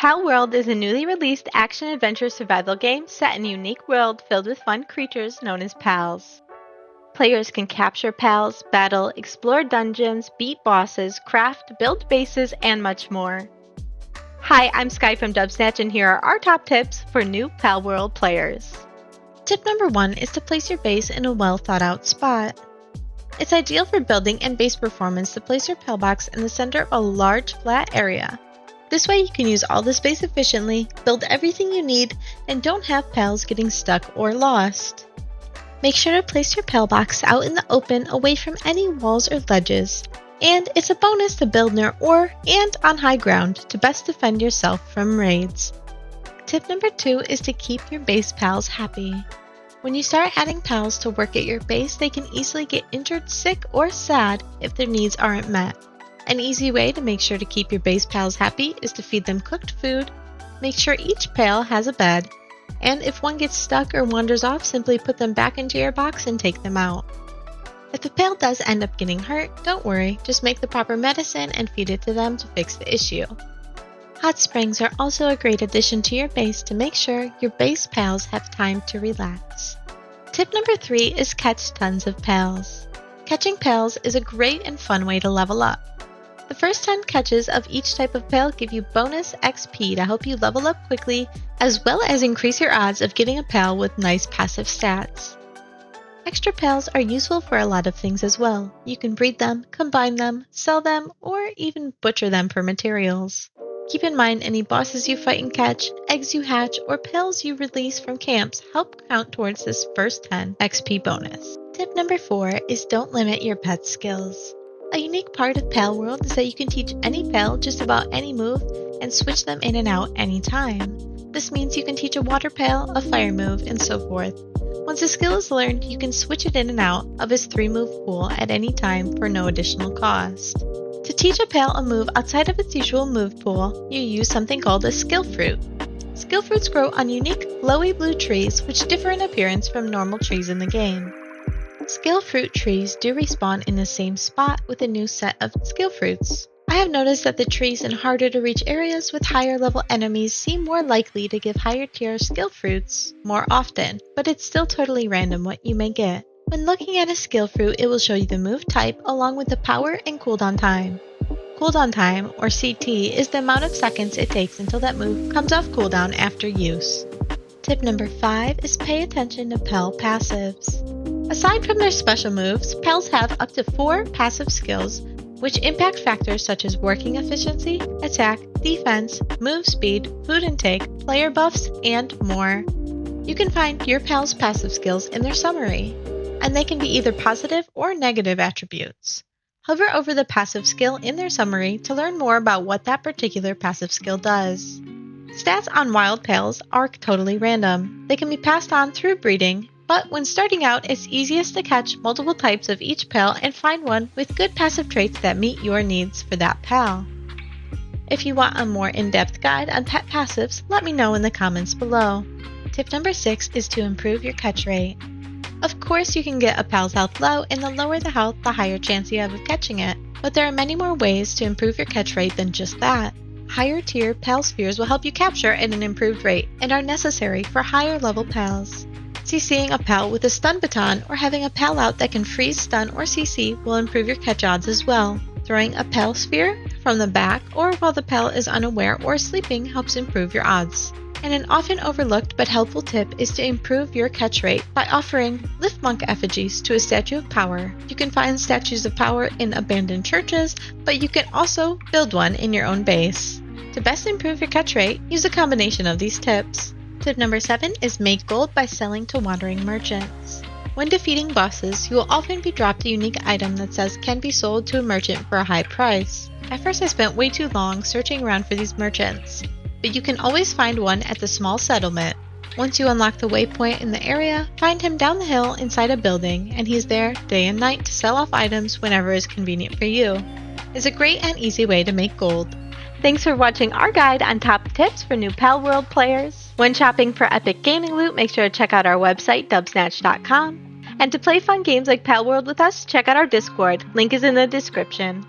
Palworld is a newly released action-adventure survival game set in a unique world filled with fun creatures known as pals. Players can capture pals, battle, explore dungeons, beat bosses, craft, build bases, and much more. Hi, I'm Sky from Dubsnatch, and here are our top tips for new Palworld players. Tip number 1 is to place your base in a well-thought-out spot. It's ideal for building and base performance to place your pal box in the center of a large, flat area. This way you can use all the space efficiently, build everything you need, and don't have pals getting stuck or lost. Make sure to place your pal box out in the open away from any walls or ledges, and it's a bonus to build near ore and on high ground to best defend yourself from raids. Tip number 2 is to keep your base pals happy. When you start adding pals to work at your base, they can easily get injured, sick, or sad if their needs aren't met. An easy way to make sure to keep your base pals happy is to feed them cooked food, make sure each pal has a bed, and if one gets stuck or wanders off, simply put them back into your box and take them out. If a pal does end up getting hurt, don't worry, just make the proper medicine and feed it to them to fix the issue. Hot springs are also a great addition to your base to make sure your base pals have time to relax. Tip number 3 is catch tons of pals. Catching pals is a great and fun way to level up. The first 10 catches of each type of pal give you bonus XP to help you level up quickly, as well as increase your odds of getting a pal with nice passive stats. Extra pals are useful for a lot of things as well. You can breed them, combine them, sell them, or even butcher them for materials. Keep in mind any bosses you fight and catch, eggs you hatch, or pals you release from camps help count towards this first 10 XP bonus. Tip number 4 is don't limit your pet's skills. A unique part of Palworld is that you can teach any pal just about any move and switch them in and out anytime. This means you can teach a water pal a fire move and so forth. Once a skill is learned, you can switch it in and out of his 3-move pool at any time for no additional cost. To teach a pal a move outside of its usual move pool, you use something called a skill fruit. Skill fruits grow on unique, glowy blue trees which differ in appearance from normal trees in the game. Skill fruit trees do respawn in the same spot with a new set of skill fruits. I have noticed that the trees in harder to reach areas with higher level enemies seem more likely to give higher tier skill fruits more often, but it's still totally random what you may get. When looking at a skill fruit, it will show you the move type along with the power and cooldown time. Cooldown time, or CT, is the amount of seconds it takes until that move comes off cooldown after use. Tip number 5 is pay attention to pal passives. Aside from their special moves, pals have up to 4 passive skills which impact factors such as working efficiency, attack, defense, move speed, food intake, player buffs, and more. You can find your pal's passive skills in their summary, and they can be either positive or negative attributes. Hover over the passive skill in their summary to learn more about what that particular passive skill does. Stats on wild pals are totally random. They can be passed on through breeding, but when starting out, it's easiest to catch multiple types of each pal and find one with good passive traits that meet your needs for that pal. If you want a more in-depth guide on pet passives, let me know in the comments below. Tip number 6 is to improve your catch rate. Of course, you can get a pal's health low, and the lower the health, the higher chance you have of catching it. But there are many more ways to improve your catch rate than just that. Higher tier pal spheres will help you capture at an improved rate and are necessary for higher level pals. CCing a pal with a stun baton or having a pal out that can freeze, stun, or CC will improve your catch odds as well. Throwing a pal sphere from the back or while the pal is unaware or sleeping helps improve your odds. And an often overlooked but helpful tip is to improve your catch rate by offering lift monk effigies to a statue of power. You can find statues of power in abandoned churches, but you can also build one in your own base. To best improve your catch rate, use a combination of these tips. Tip number 7 is make gold by selling to wandering merchants. When defeating bosses, you will often be dropped a unique item that says can be sold to a merchant for a high price. At first I spent way too long searching around for these merchants, but you can always find one at the small settlement. Once you unlock the waypoint in the area, find him down the hill inside a building, and he's there day and night to sell off items whenever is convenient for you. It's a great and easy way to make gold. Thanks for watching our guide on top tips for new Palworld players. When shopping for epic gaming loot, make sure to check out our website, Dubsnatch.com. And to play fun games like Palworld with us, check out our Discord. Link is in the description.